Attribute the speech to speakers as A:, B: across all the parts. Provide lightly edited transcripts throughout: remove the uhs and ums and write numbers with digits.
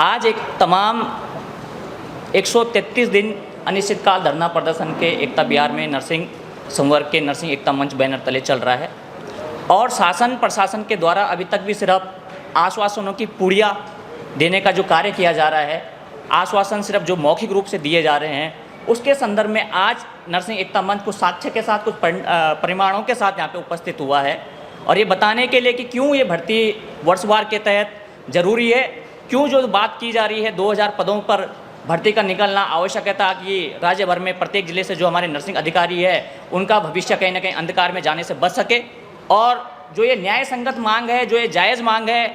A: आज एक तमाम 133 दिन अनिश्चितकाल धरना प्रदर्शन के एकता बिहार में नर्सिंग संवर्ग के नर्सिंग एकता मंच बैनर तले चल रहा है और शासन प्रशासन के द्वारा अभी तक भी सिर्फ आश्वासनों की पुड़िया देने का जो कार्य किया जा रहा है, आश्वासन सिर्फ जो मौखिक रूप से दिए जा रहे हैं, उसके संदर्भ में आज नर्सिंग एकता मंच कुछ साक्ष्य के साथ, कुछ परिमाणों के साथ यहाँ पे उपस्थित हुआ है और ये बताने के लिए कि क्यों ये भर्ती वर्षवार के तहत ज़रूरी है, क्यों जो बात की जा रही है 2000 पदों पर भर्ती का निकलना आवश्यक है ताकि राज्य भर में प्रत्येक जिले से जो हमारे नर्सिंग अधिकारी है उनका भविष्य कहीं ना कहीं अंधकार में जाने से बच सके। और जो ये न्याय संगत मांग है, जो ये जायज़ मांग है,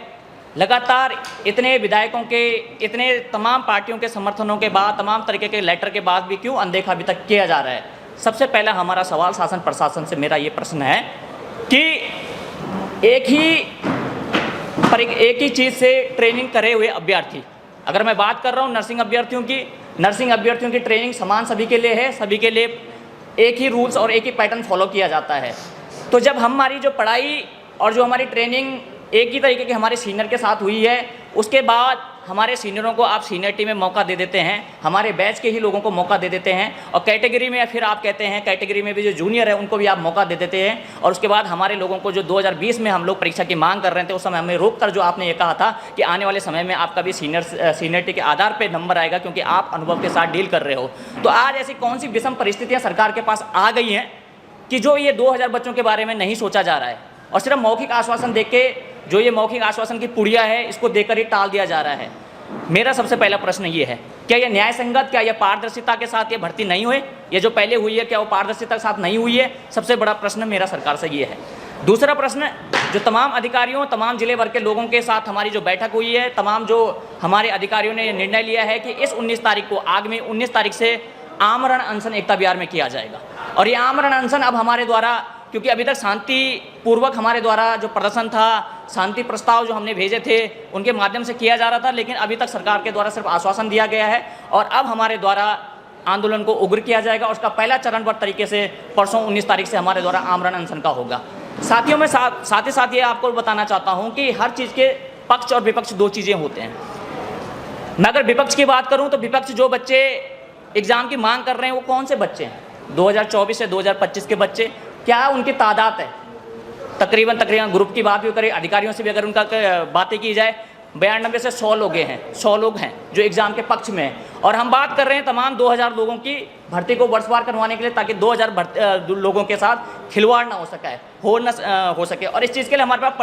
A: लगातार इतने विधायकों के, इतने तमाम पार्टियों के समर्थनों के बाद, तमाम तरीके के लेटर के बाद भी क्यों अनदेखा अभी तक किया जा रहा है। सबसे पहला हमारा सवाल शासन प्रशासन से मेरा ये प्रश्न है कि एक ही चीज़ से ट्रेनिंग करे हुए अभ्यर्थी, अगर मैं बात कर रहा हूँ नर्सिंग अभ्यर्थियों की ट्रेनिंग समान सभी के लिए है, सभी के लिए एक ही रूल्स और एक ही पैटर्न फॉलो किया जाता है। तो जब हमारी जो पढ़ाई और जो हमारी ट्रेनिंग एक ही तरीके के हमारे सीनियर के साथ हुई है, उसके बाद हमारे सीनियरों को आप सीनियरिटी में मौका दे देते हैं, हमारे बैच के ही लोगों को मौका दे देते हैं और कैटेगरी में फिर आप कहते हैं कैटेगरी में भी जो जूनियर है उनको भी आप मौका दे देते हैं। और उसके बाद हमारे लोगों को जो 2020 में हम लोग परीक्षा की मांग कर रहे थे, उस समय हमें रोक कर जो आपने ये कहा था कि आने वाले समय में आपका भी सीनियरिटी के आधार पर नंबर आएगा क्योंकि आप अनुभव के साथ डील कर रहे हो। तो आज ऐसी कौन सी विषम परिस्थितियाँ सरकार के पास आ गई हैं कि जो ये 2000 बच्चों के बारे में नहीं सोचा जा रहा है और सिर्फ मौखिक आश्वासन देके जो ये मौखिक आश्वासन की पुड़िया है इसको देकर ही टाल दिया जा रहा है। मेरा सबसे पहला प्रश्न ये है, क्या ये न्याय संगत, क्या ये पारदर्शिता के साथ ये भर्ती नहीं हुई? ये जो पहले हुई है क्या वो पारदर्शिता के साथ नहीं हुई है? सबसे बड़ा प्रश्न मेरा सरकार से ये है। दूसरा प्रश्न, जो तमाम अधिकारियों, तमाम जिले भर के लोगों के साथ हमारी जो बैठक हुई है, तमाम जो हमारे अधिकारियों ने निर्णय लिया है कि इस 19 तारीख को, आगामी 19 तारीख से आमरण अनशन एकता बिहार में किया जाएगा। और ये आमरण अनशन अब हमारे द्वारा, क्योंकि अभी तक शांतिपूर्वक हमारे द्वारा जो प्रदर्शन था, शांति प्रस्ताव जो हमने भेजे थे उनके माध्यम से किया जा रहा था, लेकिन अभी तक सरकार के द्वारा सिर्फ आश्वासन दिया गया है और अब हमारे द्वारा आंदोलन को उग्र किया जाएगा। उसका पहला चरणबद्ध तरीके से परसों 19 तारीख से हमारे द्वारा आमरण अनशन का होगा। साथियों में साथ ही साथ ये आपको बताना चाहता हूँ कि हर चीज़ के पक्ष और विपक्ष दो चीज़ें होते हैं। मैं अगर विपक्ष की बात करूँ तो विपक्ष जो बच्चे एग्ज़ाम की मांग कर रहे हैं वो कौन से बच्चे हैं? 2024 से 2025 के बच्चे, क्या उनकी तादाद है? तकरीबन ग्रुप की बात भी करें, अधिकारियों से भी अगर उनका बातें की जाए, 92 से 100 लोग हैं जो एग्ज़ाम के पक्ष में हैं। और हम बात कर रहे हैं तमाम 2000 लोगों की भर्ती को वर्षवार करवाने के लिए ताकि 2000 लोगों के साथ खिलवाड़ ना हो सके। और इस चीज़ के लिए हमारे पास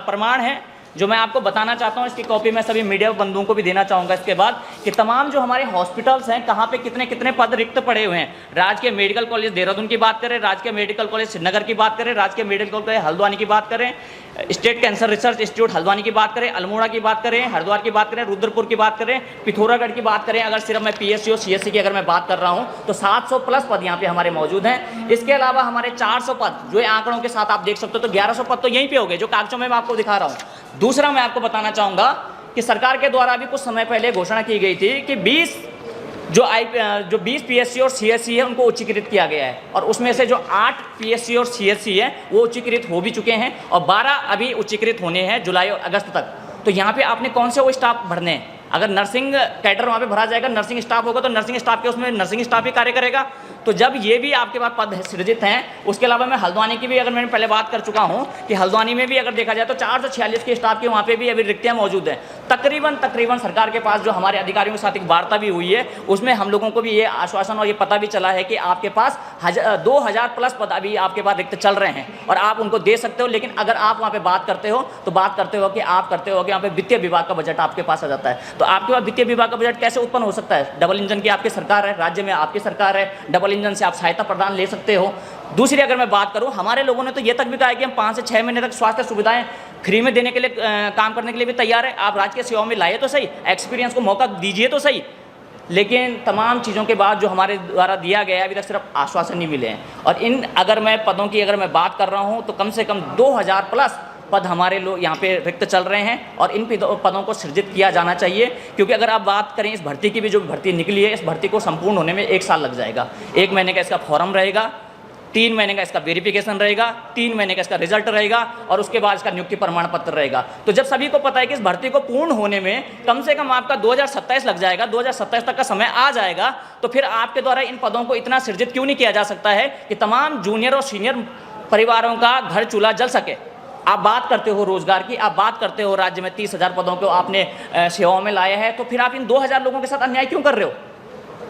A: प्रमाण है जो मैं आपको बताना चाहता हूँ। इसकी कॉपी मैं सभी मीडिया बंधुओं को भी देना चाहूँगा इसके बाद, कि तमाम जो हमारे हॉस्पिटल्स हैं कहाँ पे कितने कितने पद रिक्त पड़े हुए हैं। राजकीय मेडिकल कॉलेज देहरादून की बात करें, राजकीय मेडिकल कॉलेज श्रीनगर की बात करें, राजकीय मेडिकल कॉलेज हल्द्वानी की बात करें, state cancer research institute Haldwani की बात करें, अल्मोड़ा की बात करें, हरिद्वार की बात करें, रुद्रपुर की बात करें, पिथौरागढ़ की बात करें, अगर सिर्फ मैं PSC और CSC की अगर मैं बात कर रहा हूँ तो 700 प्लस पद यहाँ पे हमारे मौजूद हैं। इसके अलावा हमारे 400 पद जो आंकड़ों के साथ आप देख सकते हो, तो 1100 पद तो यहीं पे हो गए जो कागजों में मैं आपको दिखा रहा हूँ। दूसरा मैं आपको बताना चाहूँगा कि सरकार के द्वारा भी कुछ समय पहले घोषणा की गई थी कि 20 PSC और CSC है उनको उच्चीकृत किया गया है और उसमें से जो 8 PSC और CSC है वो उच्चीकृत हो भी चुके हैं और 12 अभी उच्चीकृत होने हैं जुलाई और अगस्त तक। तो यहाँ पे आपने कौन से वो स्टाफ भरने हैं? अगर नर्सिंग कैडर वहाँ पे भरा जाएगा, नर्सिंग स्टाफ होगा तो नर्सिंग स्टाफ के उसमें नर्सिंग स्टाफ ही कार्य करेगा। तो जब ये भी आपके पास पद सृजित हैं, उसके अलावा मैं हल्द्वानी की भी अगर मैंने पहले बात कर चुका हूँ कि हल्द्वानी में भी अगर देखा जाए तो 446 के स्टाफ की वहाँ पे भी अभी रिक्तियाँ मौजूद हैं। तकरीबन सरकार के पास जो हमारे अधिकारियों के साथ एक वार्ता भी हुई है उसमें हम लोगों को भी ये आश्वासन और ये पता भी चला है कि आपके पास 2000 प्लस पद अभी आपके पास रिक्त चल रहे हैं और आप उनको दे सकते हो। लेकिन अगर आप वहाँ पर बात करते हो तो बात करते हो कि यहाँ पे वित्तीय विभाग का बजट आपके पास आ जाता है। तो आपके पास वित्तीय विभाग का बजट कैसे उत्पन्न हो सकता है? डबल इंजन की आपकी सरकार है, राज्य में आपकी सरकार है, डबल इंजन से आप सहायता प्रदान ले सकते हो। दूसरी अगर मैं बात करूं, हमारे लोगों ने तो ये तक भी कहा है कि हम 5 से 6 महीने तक स्वास्थ्य सुविधाएं फ्री में देने के लिए काम करने के लिए भी तैयार है। आप राजकीय सेवाओं में लाइए तो सही, एक्सपीरियंस को मौका दीजिए तो सही। लेकिन तमाम चीज़ों के बाद जो हमारे द्वारा दिया गया है अभी तक सिर्फ आश्वासन ही मिले हैं। और इन अगर मैं पदों की अगर मैं बात कर रहा हूँ तो कम से कम 2000 प्लस पद हमारे लोग यहाँ पे रिक्त चल रहे हैं और इन पदों को सृजित किया जाना चाहिए। क्योंकि अगर आप बात करें इस भर्ती की भी, जो भर्ती निकली है, इस भर्ती को संपूर्ण होने में 1 साल लग जाएगा। 1 महीने का इसका फॉर्म रहेगा, 3 महीने का इसका वेरिफिकेशन रहेगा, 3 महीने का इसका रिजल्ट रहेगा और उसके बाद इसका नियुक्ति प्रमाण पत्र रहेगा। तो जब सभी को पता है कि इस भर्ती को पूर्ण होने में कम से कम आपका 2027 लग जाएगा, 2027 तक का समय आ जाएगा, तो फिर आपके द्वारा इन पदों को इतना सृजित क्यों नहीं किया जा सकता है कि तमाम जूनियर और सीनियर परिवारों का घर चूल्हा जल सके। आप बात करते हो रोजगार की, आप बात करते हो राज्य में 30,000 पदों को आपने सेवाओं में लाया है, तो फिर आप इन 2,000 लोगों के साथ अन्याय क्यों कर रहे हो?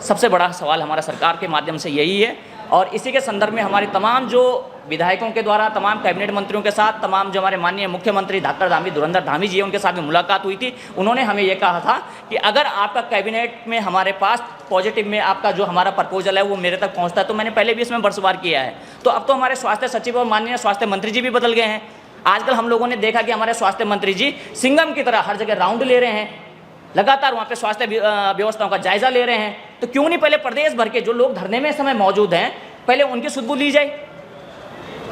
A: सबसे बड़ा सवाल हमारा सरकार के माध्यम से यही है। और इसी के संदर्भ में हमारी तमाम जो विधायकों के द्वारा, तमाम कैबिनेट मंत्रियों के साथ, तमाम जो हमारे माननीय मुख्यमंत्री धाकड़ धामी धुरंधर धामी जी, उनके साथ भी मुलाकात हुई थी। उन्होंने हमें ये कहा था कि अगर आपका कैबिनेट में हमारे पास पॉजिटिव में आपका जो हमारा प्रपोजल है वो मेरे तक पहुँचता है, तो मैंने पहले भी इसमें बरसवार किया है। तो अब तो हमारे स्वास्थ्य सचिव और माननीय स्वास्थ्य मंत्री जी भी बदल गए हैं। आजकल हम लोगों ने देखा कि हमारे स्वास्थ्य मंत्री जी सिंघम की तरह हर जगह राउंड ले रहे हैं, लगातार वहाँ पे स्वास्थ्य व्यवस्थाओं का जायजा ले रहे हैं। तो क्यों नहीं पहले प्रदेश भर के जो लोग धरने में इस समय मौजूद हैं, पहले उनकी सुध-बुध ली जाए।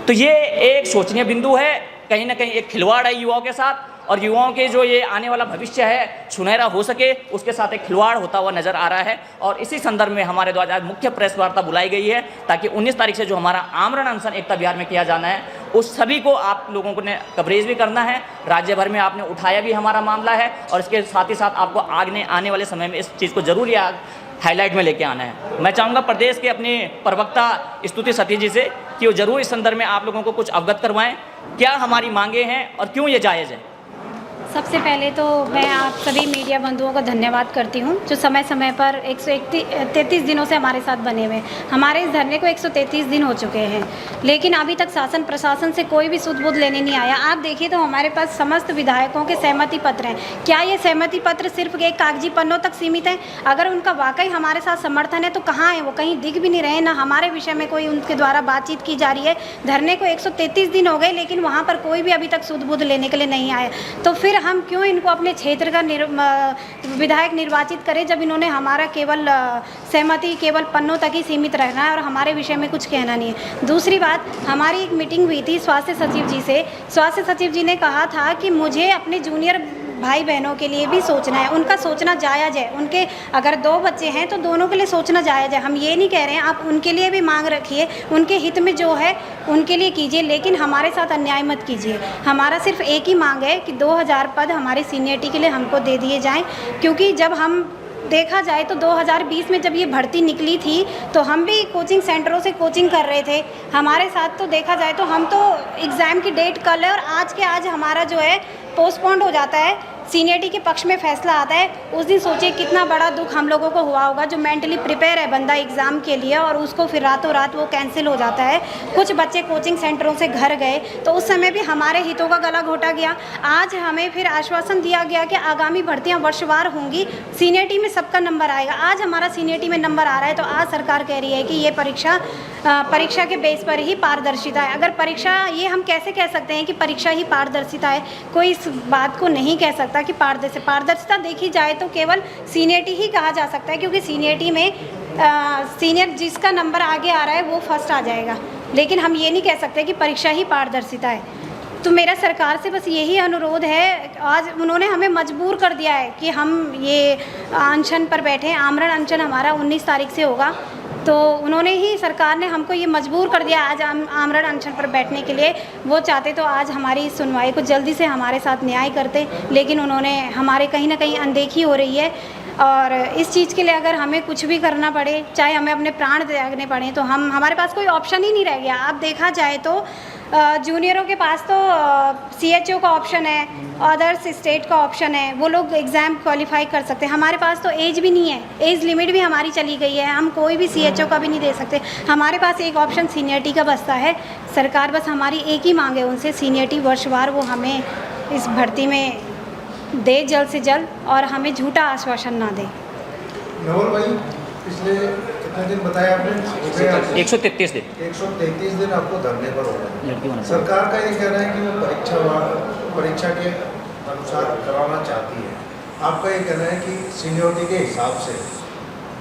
A: तो ये एक सोचनीय बिंदु है, कहीं ना कहीं एक खिलवाड़ है युवाओं के साथ, और युवाओं के जो ये आने वाला भविष्य है सुनहरा हो सके, उसके साथ एक खिलवाड़ होता हुआ नजर आ रहा है। और इसी संदर्भ में हमारे द्वारा आज मुख्य प्रेस वार्ता बुलाई गई है, ताकि 19 तारीख से जो हमारा आमरण अनशन एकता विहार में किया जाना है, उस सभी को आप लोगों को ने कवरेज भी करना है। राज्य भर में आपने उठाया भी हमारा मामला है, और इसके साथ ही साथ आपको आने वाले समय में इस चीज़ को जरूर हाईलाइट में लेके आना है। मैं चाहूँगा प्रदेश के अपने प्रवक्ता स्तुति सतीश जी से कि वो जरूर इस संदर्भ में आप लोगों को कुछ अवगत करवाएं, क्या हमारी मांगे हैं और क्यों ये जायज़ है।
B: सबसे पहले तो मैं आप सभी मीडिया बंधुओं का धन्यवाद करती हूं, जो समय समय पर 133 दिनों से हमारे साथ बने हुए। हमारे इस धरने को 133 दिन हो चुके हैं, लेकिन अभी तक शासन प्रशासन से कोई भी सुध-बुध लेने नहीं आया। आप देखिए तो हमारे पास समस्त विधायकों के सहमति पत्र हैं। क्या ये सहमति पत्र सिर्फ एक कागजी पन्नों तक सीमित है? अगर उनका वाकई हमारे साथ समर्थन है तो कहाँ है वो? कहीं दिख भी नहीं रहे, ना हमारे विषय में कोई उनके द्वारा बातचीत की जा रही है। धरने को 133 दिन हो गए, लेकिन वहाँ पर कोई भी अभी तक सुध-बुध लेने के लिए नहीं आया। तो फिर हम क्यों इनको अपने क्षेत्र का विधायक निर्वाचित करें, जब इन्होंने हमारा केवल सहमति केवल पन्नों तक ही सीमित रहना है और हमारे विषय में कुछ कहना नहीं है। दूसरी बात, हमारी एक मीटिंग हुई थी स्वास्थ्य सचिव जी से। स्वास्थ्य सचिव जी ने कहा था कि मुझे अपने जूनियर भाई बहनों के लिए भी सोचना है, उनका सोचना जायज़ है। उनके अगर 2 बच्चे हैं तो दोनों के लिए सोचना जायज़ है। हम ये नहीं कह रहे हैं, आप उनके लिए भी मांग रखिए, उनके हित में जो है उनके लिए कीजिए, लेकिन हमारे साथ अन्याय मत कीजिए। हमारा सिर्फ एक ही मांग है कि 2000 पद हमारे सीनियरिटी के लिए हमको दे दिए जाएँ, क्योंकि जब हम देखा जाए तो 2020 में जब ये भर्ती निकली थी तो हम भी कोचिंग सेंटरों से कोचिंग कर रहे थे। हमारे साथ तो देखा जाए तो हम तो एग्ज़ाम की डेट कल है और आज के आज हमारा जो है पोस्टपोन्ड हो जाता है, सीनियरिटी के पक्ष में फैसला आता है। उस दिन सोचिए कितना बड़ा दुख हम लोगों को हुआ होगा, जो मेंटली प्रिपेयर है बंदा एग्ज़ाम के लिए और उसको फिर रातों रात वो कैंसिल हो जाता है। कुछ बच्चे कोचिंग सेंटरों से घर गए तो उस समय भी हमारे हितों का गला घोटा गया। आज हमें फिर आश्वासन दिया गया कि आगामी भर्तियाँ वर्षवार होंगी, सीनियरिटी में सबका नंबर आएगा। आज हमारा सीनियरिटी में नंबर आ रहा है तो आज सरकार कह रही है कि ये परीक्षा के बेस पर ही पारदर्शिता है। अगर परीक्षा, ये हम कैसे कह सकते हैं कि परीक्षा ही पारदर्शिता है? कोई इस बात को नहीं कह सकता कि पारदर्शिता देखी जाए तो केवल सीनियरिटी ही कहा जा सकता है, क्योंकि सीनियरिटी में सीनियर जिसका नंबर आगे आ रहा है वो फर्स्ट आ जाएगा, लेकिन हम ये नहीं कह सकते कि परीक्षा ही पारदर्शिता है। तो मेरा सरकार से बस यही अनुरोध है, आज उन्होंने हमें मजबूर कर दिया है कि हम ये अनशन पर बैठे। आमरण अनशन हमारा 19 तारीख से होगा, तो उन्होंने ही, सरकार ने हमको ये मजबूर कर दिया आज आमरण अनशन पर बैठने के लिए। वो चाहते तो आज हमारी सुनवाई को जल्दी से हमारे साथ न्याय करते, लेकिन उन्होंने हमारे कहीं ना कहीं अनदेखी हो रही है। और इस चीज़ के लिए अगर हमें कुछ भी करना पड़े, चाहे हमें अपने प्राण त्यागने पड़े, तो हमारे पास कोई ऑप्शन ही नहीं रह गया। आप देखा जाए तो जूनियरों के पास तो CHO का ऑप्शन है, अदर्स स्टेट का ऑप्शन है, वो लोग एग्ज़ाम क्वालिफाई कर सकते हैं। हमारे पास तो एज भी नहीं है, एज लिमिट भी हमारी चली गई है, हम कोई भी CHO का भी नहीं दे सकते। हमारे पास एक ऑप्शन सीनियरिटी का बचता है। सरकार बस हमारी एक ही मांग है उनसे, सीनियरिटी वर्षवार वो हमें इस भर्ती में दे जल्द से जल्द, और हमें झूठा आश्वासन ना दे।
C: नवल भाई, पिछले कितने दिन बताया आपने?
A: 133 दिन।
C: 133 दिन आपको धरने पर हो गए। सरकार का ये कहना है कि वो परीक्षा के अनुसार कराना चाहती है। आपका ये कहना है कि सीनियरिटी के हिसाब से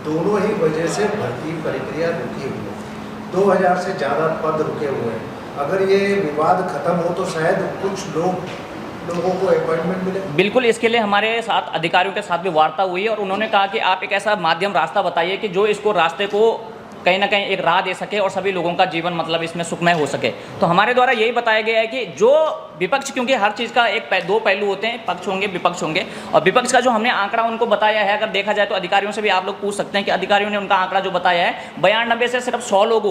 C: दोनों ही वजह से भर्ती प्रक्रिया रुकी हुई है। 2000 से ज़्यादा पद रुके हुए हैं। अगर ये विवाद खत्म हो तो शायद कुछ लोगों को अपॉइंटमेंट मिले।
A: बिल्कुल, इसके लिए हमारे साथ अधिकारियों के साथ भी वार्ता हुई और उन्होंने कहा कि आप एक ऐसा माध्यम रास्ता बताइए कि जो इसको रास्ते को कहीं ना कहीं एक राह दे सके और सभी लोगों का जीवन मतलब इसमें सुखमय हो सके। तो हमारे द्वारा यही बताया गया है कि जो विपक्ष, क्योंकि हर चीज़ का दो पहलू होते हैं, पक्ष होंगे विपक्ष होंगे, और विपक्ष का जो हमने आंकड़ा उनको बताया है, अगर देखा जाए तो अधिकारियों से भी आप लोग पूछ सकते हैं कि अधिकारियों ने उनका आंकड़ा जो बताया है 92 से सिर्फ 100 लोग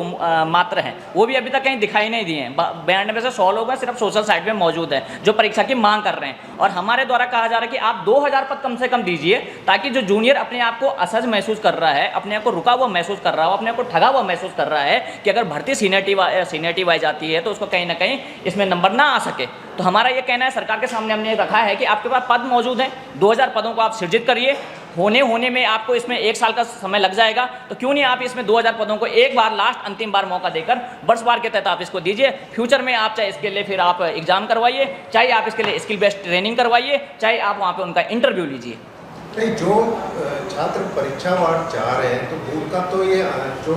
A: मात्र हैं, वो भी अभी तक कहीं दिखाई नहीं दिए हैं। 92 से 100 लोग हैं सिर्फ सोशल साइट में मौजूद है जो परीक्षा की मांग कर रहे हैं। और हमारे द्वारा कहा जा रहा है कि आप 2000 पद कम से कम दीजिए, ताकि जो जूनियर अपने आप को असहज महसूस कर रहा है, अपने आप को रुका हुआ महसूस कर रहा हो, अपने आप को ठगा हुआ महसूस कर रहा है कि अगर भर्ती सीनियरिटी वाइज आती है तो उसको कहीं ना कहीं इसमें नंबर ना आ सके। तो हमारा ये कहना है, सरकार के सामने हमने रखा है कि आपके पास पद मौजूद हैं, 2000 पदों को आप सृजित करिए। होने में आपको इसमें 1 साल का समय लग जाएगा, तो क्यों नहीं आप इसमें 2000 पदों को एक बार लास्ट अंतिम बार मौका देकर वर्षवार के तहत आप इसको दीजिए। फ्यूचर में आप चाहे इसके लिए फिर आप एग्जाम करवाइए, चाहे आप इसके लिए स्किल बेस्ड ट्रेनिंग करवाइए, चाहे आप वहाँ पे उनका इंटरव्यू लीजिए।
C: नहीं, जो छात्र परीक्षावार चाह रहे हैं तो उनका तो ये जो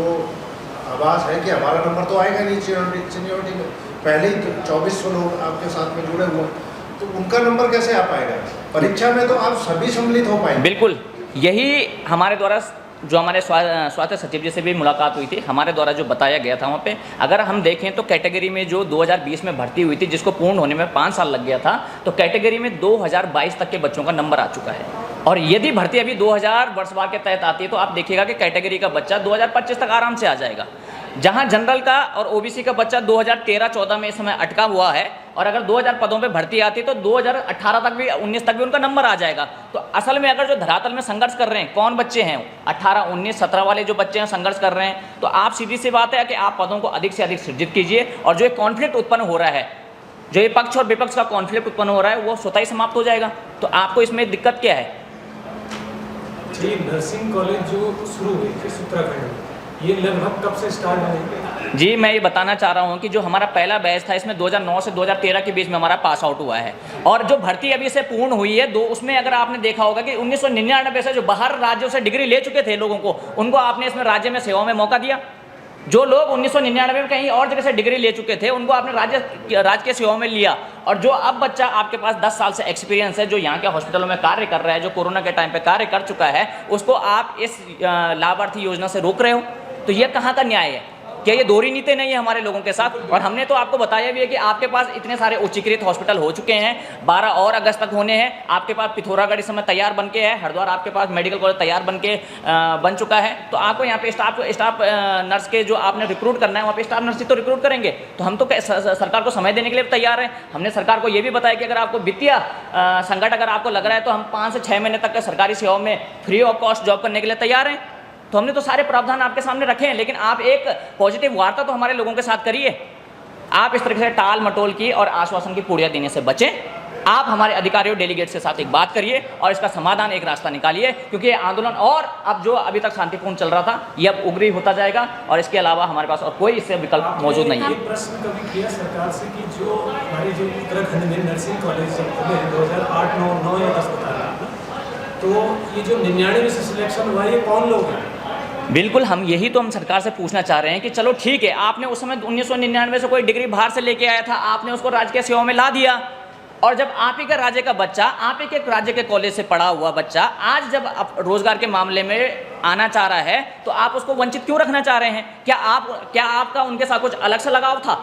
C: आवाज़ है कि हमारा नंबर तो आएगा नहीं सीनियरिटी में, पहले ही तो 2400 लोग आपके साथ में जुड़े हुए हैं, तो उनका नंबर कैसे आ पाएगा? परीक्षा में तो आप सभी सम्मिलित हो पाएंगे।
A: बिल्कुल, यही हमारे द्वारा जो हमारे स्वास्थ्य सचिव जी से भी मुलाकात हुई थी, हमारे द्वारा जो बताया गया था वहाँ पे, अगर हम देखें तो कैटेगरी में जो 2020 में भर्ती हुई थी, जिसको पूर्ण होने में 5 साल लग गया था, तो कैटेगरी में 2022 तक के बच्चों का नंबर आ चुका है। और यदि भर्ती अभी 2000 वर्षवार के तहत आती है तो आप देखिएगा कि कैटेगरी का बच्चा 2025 तक आराम से आ जाएगा, जहां जनरल का और ओबीसी का बच्चा 2013-14 में इस समय अटका हुआ है। और अगर 2000 पदों पे भर्ती आती तो 2018 तक भी 19 तक भी उनका नंबर आ जाएगा। तो असल में अगर जो धरातल में संघर्ष कर रहे हैं कौन बच्चे हैं, 18, 19, 17 वाले जो बच्चे हैं संघर्ष कर रहे हैं, तो आप सीधी सी बात है कि आप पदों को अधिक से अधिक सृजित कीजिए, और जो एक कॉन्फ्लिक्ट उत्पन्न हो रहा है, जो ये पक्ष और विपक्ष का कॉन्फ्लिक्ट उत्पन्न हो रहा है, वो स्वतः ही समाप्त हो जाएगा। तो आपको इसमें दिक्कत क्या है?
D: जी, नर्सिंग कॉलेज जो शुरू हुई थी उत्तराखंड में, ये लगभग कब से स्टार्ट हुई?
A: जी, मैं ये बताना चाह रहा हूँ कि जो हमारा पहला बैच था, इसमें 2009 से 2013 के बीच में हमारा पास आउट हुआ है, और जो भर्ती अभी से पूर्ण हुई है उसमें अगर आपने देखा होगा कि 1999 से जो बाहर राज्यों से डिग्री ले चुके थे लोगों को, उनको आपने इसमें राज्य में सेवाओं में मौका दिया। जो लोग 1999 में कहीं और जगह से डिग्री ले चुके थे, उनको आपने राज्य के सेवाओं में लिया। और जो अब बच्चा आपके पास 10 साल से एक्सपीरियंस है, जो यहाँ के हॉस्पिटलों में कार्य कर रहा है, जो कोरोना के टाइम पे कार्य कर चुका है, उसको आप इस लाभार्थी योजना से रोक रहे हो, तो ये कहाँ का न्याय है? क्या ये दोहरी नीति नहीं है हमारे लोगों के साथ? और हमने तो आपको बताया भी है कि आपके पास इतने सारे उच्चीकृत हॉस्पिटल हो चुके हैं, 12 और अगस्त तक होने हैं। आपके पास पिथौरागढ़ इस समय तैयार बन के है, हरिद्वार आपके पास मेडिकल कॉलेज तैयार बन चुका है। तो आपको यहाँ पे स्टाफ नर्स के जो आपने रिक्रूट करना है, वहाँ पे स्टाफ नर्स तो रिक्रूट करेंगे। तो हम तो सरकार को समय देने के लिए तैयार हैं। हमने सरकार को ये भी बताया कि अगर आपको वित्तीय संकट अगर आपको लग रहा है तो हम 5 से 6 महीने तक का सरकारी सेवाओं में फ्री ऑफ कॉस्ट जॉब करने के लिए तैयार हैं। तो हमने तो सारे प्रावधान आपके सामने रखे हैं, लेकिन आप एक पॉजिटिव वार्ता तो हमारे लोगों के साथ करिए। आप इस तरीके से टाल मटोल की और आश्वासन की पूड़ियाँ देने से बचें। आप हमारे अधिकारियों डेलीगेट्स के साथ एक बात करिए और इसका समाधान, एक रास्ता निकालिए, क्योंकि ये आंदोलन और अब जो अभी तक शांतिपूर्ण चल रहा था, ये अब उग्र होता जाएगा, और इसके अलावा हमारे पास और कोई इससे विकल्प मौजूद नहीं है।
D: ये प्रश्न कभी किया सरकार से कि जो हमारी जो उत्तराखंड में नर्सिंग कॉलेज 2008, 9 या 10 बता रहा था, तो ये जो 99 से सिलेक्शन हुआ, ये कौन लोग हैं?
A: बिल्कुल, हम यही तो हम सरकार से पूछना चाह रहे हैं कि चलो ठीक है, आपने उस समय 1999 से कोई डिग्री बाहर से लेके आया था, आपने उसको राजकीय सेवाओं में ला दिया, और जब आप ही का राज्य का बच्चा, आप ही के राज्य के कॉलेज से पढ़ा हुआ बच्चा आज जब रोजगार के मामले में आना चाह रहा है, तो आप उसको वंचित क्यों रखना चाह रहे हैं? क्या आपका उनके साथ कुछ अलग से लगाव था,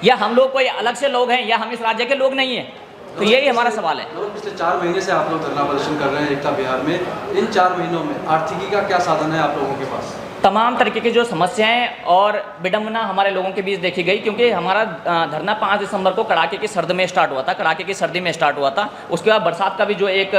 A: या हम लोग कोई अलग से लोग हैं, या हम इस राज्य के लोग नहीं हैं? तो यही हमारा सवाल है।
E: पिछले 4 महीने से आप लोग धरना प्रदर्शन कर रहे हैं एकता विहार में, इन 4 महीनों में आर्थिकी का क्या साधन है आप लोगों के पास?
A: तमाम तरीके की जो समस्याएं और विडंबना हमारे लोगों के बीच देखी गई, क्योंकि हमारा धरना 5 दिसंबर को कड़ाके की सर्दी में स्टार्ट हुआ था, कड़ाके की सर्दी में स्टार्ट हुआ था। उसके बाद बरसात का भी जो एक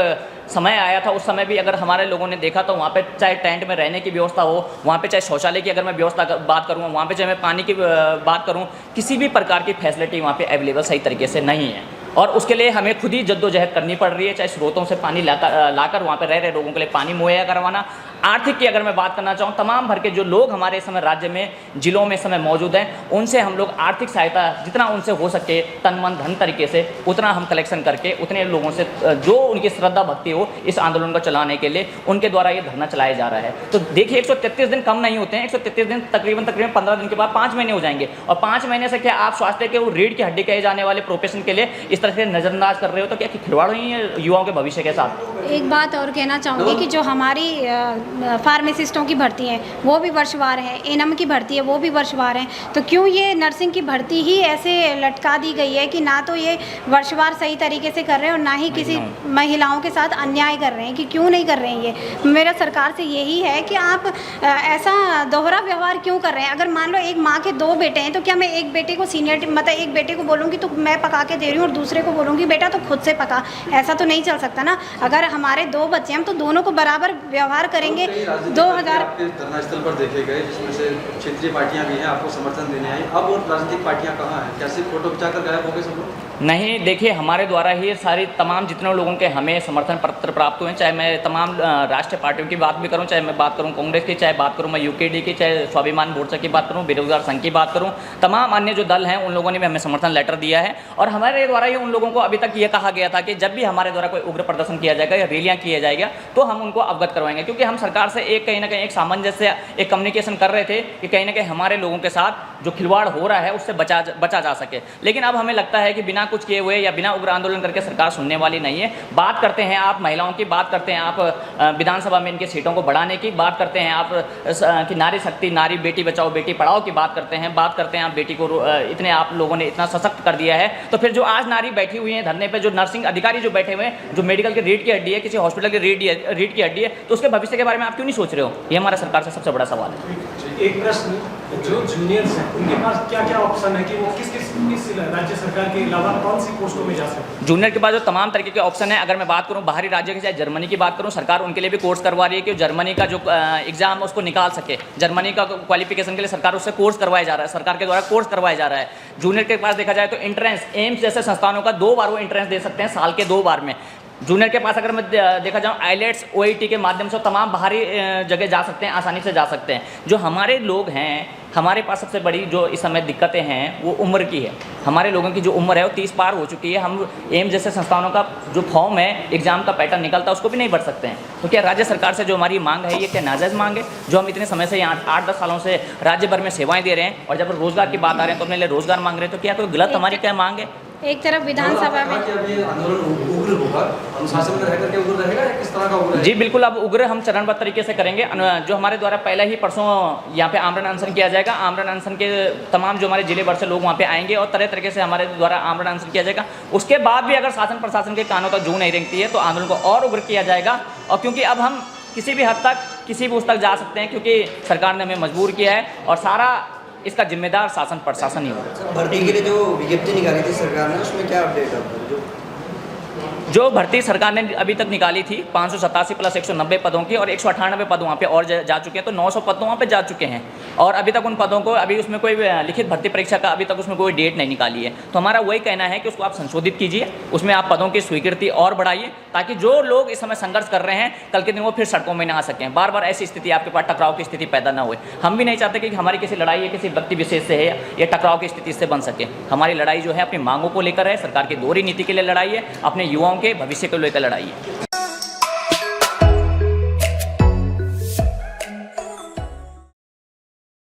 A: समय आया था, उस समय भी अगर हमारे लोगों ने देखा तो वहाँ पे चाहे टेंट में रहने की व्यवस्था हो, वहाँ पे चाहे शौचालय की अगर मैं व्यवस्था बात करूँ, वहाँ पे चाहे मैं पानी की बात करूँ, किसी भी प्रकार की फैसिलिटी वहाँ पे अवेलेबल सही तरीके से नहीं है, और उसके लिए हमें खुद ही जद्दोजहद करनी पड़ रही है, चाहे स्रोतों से पानी लाकर वहाँ पे रह रहे लोगों के लिए पानी मुहैया करवाना। आर्थिक की अगर मैं बात करना चाहूँ, तमाम भर के जो लोग हमारे इस समय राज्य में जिलों में इस समय मौजूद हैं, उनसे हम लोग आर्थिक सहायता जितना उनसे हो सके तन मन धन तरीके से उतना हम कलेक्शन करके उतने लोगों से जो उनकी श्रद्धा भक्ति हो इस आंदोलन को चलाने के लिए उनके द्वारा ये धरना चलाया जा रहा है। तो देखिए 133 दिन कम नहीं होते हैं, 133 दिन तकरीबन 15 दिन के बाद 5 महीने हो जाएंगे, और 5 महीने से क्या आप स्वास्थ्य के वो रीढ़ की हड्डी कहे जाने वाले प्रोफेशन के लिए इस तरह से नज़रअंदाज कर रहे हो? तो क्या खिलवाड़ हुई है युवाओं के भविष्य के साथ?
B: एक बात और कहना चाहूँगी कि जो हमारी फार्मासिस्टों की भर्ती हैं वो भी वर्षवार हैं, एनएम की भर्ती है वो भी वर्षवार हैं। तो क्यों ये नर्सिंग की भर्ती ही ऐसे लटका दी गई है कि ना तो ये वर्षवार सही तरीके से कर रहे हैं और ना ही किसी महिलाओं के साथ अन्याय कर रहे हैं, कि क्यों नहीं कर रहे हैं ये। मेरा सरकार से यही है कि आप ऐसा दोहरा व्यवहार क्यों कर रहे हैं। अगर मान लो एक माँ के 2 बेटे हैं तो क्या मैं एक बेटे को सीनियर मतलब एक बेटे को बोलूँगी तो मैं पका के दे रही हूँ और दूसरे को बोलूँगी बेटा तो खुद से पका, ऐसा तो नहीं चल सकता ना। अगर हमारे 2 बच्चे हैं हम तो दोनों को बराबर व्यवहार करेंगे। 2000
E: आपके धरना स्थल पर देखे गए जिसमें से क्षेत्रीय पार्टियां भी हैं आपको समर्थन देने आई, अब वो राजनीतिक पार्टियां कहाँ हैं? क्या सिर्फ फोटो खिंचाकर गायब हो गए सब लोग?
A: नहीं, देखिए हमारे द्वारा ही सारी तमाम जितने लोगों के हमें समर्थन पत्र प्राप्त हुए हैं, चाहे मैं तमाम राष्ट्रीय पार्टियों की बात भी करूं, चाहे मैं बात करूं कांग्रेस की, चाहे बात करूं मैं यूकेडी की, चाहे स्वाभिमान मोर्चा की बात करूं, बेरोजगार संघ की बात करूं, तमाम अन्य जो दल हैं उन लोगों ने भी हमें समर्थन लेटर दिया है। और हमारे द्वारा ही उन लोगों को अभी तक ये कहा गया था कि जब भी हमारे द्वारा कोई उग्र प्रदर्शन किया जाएगा या रैलियाँ किया जाएगा तो हम उनको अवगत करवाएंगे, क्योंकि हम सरकार से एक कहीं ना कहीं एक सामंजस्य एक कम्युनिकेशन कर रहे थे कि कहीं ना कहीं हमारे लोगों के साथ जो खिलवाड़ हो रहा है उससे बचा जा सके। लेकिन अब हमें लगता है कि बिना कुछ किए हुए या बिना उग्र आंदोलन करके सरकार सुनने वाली नहीं है। बात करते हैं आप महिलाओं की, बात करते हैं आप विधानसभा में इनकी सीटों को बढ़ाने की, बात करते हैं आप कि नारी शक्ति, नारी बेटी बचाओ बेटी पढ़ाओ की बात करते हैं, बात करते हैं आप बेटी को इतने आप लोगों ने इतना सशक्त कर दिया है। तो फिर जो आज नारी बैठी हुई है धरने पे, जो नर्सिंग अधिकारी जो बैठे हुए हैं, जो मेडिकल की रीढ़ की हड्डी है, किसी हॉस्पिटल की रीढ़ की हड्डी है, तो उसके भविष्य के बारे में आप क्यों नहीं सोच रहे हो? ये हमारा सरकार से सबसे बड़ा सवाल है।
D: एक प्रश्न, जो जूनियर्स हैं उनके पास क्या क्या ऑप्शन है कि वो किस राज्य सरकार के अलावा कौन सी पोस्टों में जा सकते हैं?
A: जूनियर के पास जो तमाम तरीके के ऑप्शन है, अगर मैं बात करूं बाहरी राज्य की, चाहे जर्मनी की बात करूं, सरकार उनके लिए भी कोर्स करवा रही है कि जर्मनी का जो एग्जाम उसको निकाल सके। जर्मनी का क्वालिफिकेशन के लिए सरकार उससे कोर्स करवाया जा रहा है, सरकार के द्वारा कोर्स करवाया जा रहा है। जूनियर के पास देखा जाए तो एंट्रेंस, एम्स जैसे संस्थानों का 2 बार वो एंट्रेंस दे सकते हैं, साल के 2 बार में। जूनियर के पास अगर मैं देखा जाऊँ आईलेट्स, ओईटी के माध्यम से तमाम बाहरी जगह जा सकते हैं, आसानी से जा सकते हैं। जो हमारे लोग हैं, हमारे पास सबसे बड़ी जो इस समय दिक्कतें हैं वो उम्र की है। हमारे लोगों की जो उम्र है वो 30 पार हो चुकी है। हम एम्स जैसे संस्थानों का जो फॉर्म है, एग्जाम का पैटर्न निकलता है, उसको भी नहीं भर सकते हैं। तो क्या राज्य सरकार से जो हमारी मांग है ये क्या नाजायज़ मांग है? जो हम इतने समय से यहाँ 8-10 सालों से राज्य भर में सेवाएं दे रहे हैं और जब रोजगार की बात आ रहे हैं तो अपने लिए रोजगार मांग रहे हैं, तो क्या कोई गलत हमारी क्या मांग है?
B: एक तरफ विधानसभा में
E: आंदोलन उग्र होगा, अनुशासन में रह करके उग्र रहेगा या किस तरह का उग्र?
A: जी बिल्कुल, अब उग्र हम चरणबद्ध तरीके से करेंगे। जो हमारे द्वारा पहले ही परसों यहाँ पे आमरण अनशन किया जाएगा। आमरण अनशन के तमाम जो हमारे जिले भर से लोग वहाँ पे आएंगे और तरह तरीके से हमारे द्वारा आमरण अनशन किया जाएगा। उसके बाद भी अगर शासन प्रशासन के कानों तक जू नहीं रेंगती है तो आंदोलन को और उग्र किया जाएगा। और क्योंकि अब हम किसी भी हद तक किसी भी उस तक जा सकते हैं, क्योंकि सरकार ने हमें मजबूर किया है और सारा इसका जिम्मेदार शासन प्रशासन ही होगा।
F: भर्ती के लिए जो विज्ञप्ति निकाली थी सरकार ने, उसमें क्या अपडेट है?
A: जो भर्ती सरकार ने अभी तक निकाली थी 587 प्लस 190 पदों की और 198 पद वहाँ पे और जा चुके हैं, तो 900 पद तो वहाँ पे जा चुके हैं। और अभी तक उन पदों को अभी उसमें कोई लिखित भर्ती परीक्षा का अभी तक उसमें कोई डेट नहीं निकाली है। तो हमारा वही कहना है कि उसको आप संशोधित कीजिए, उसमें आप पदों की स्वीकृति और बढ़ाइए, ताकि जो लोग इस समय संघर्ष कर रहे हैं कल के दिन वो फिर सड़कों में ना आ सकें। बार बार ऐसी स्थिति आपके पास टकराव की स्थिति पैदा ना हुए। हम भी नहीं चाहते कि हमारी किसी लड़ाई या किसी व्यक्ति विशेष से है या टकराव की स्थिति से बन सके। हमारी लड़ाई जो है अपनी मांगों को लेकर है, सरकार की दोहरी नीति के लिए लड़ाई है, अपने युवाओं के भविष्य को लेकर लड़ाई है।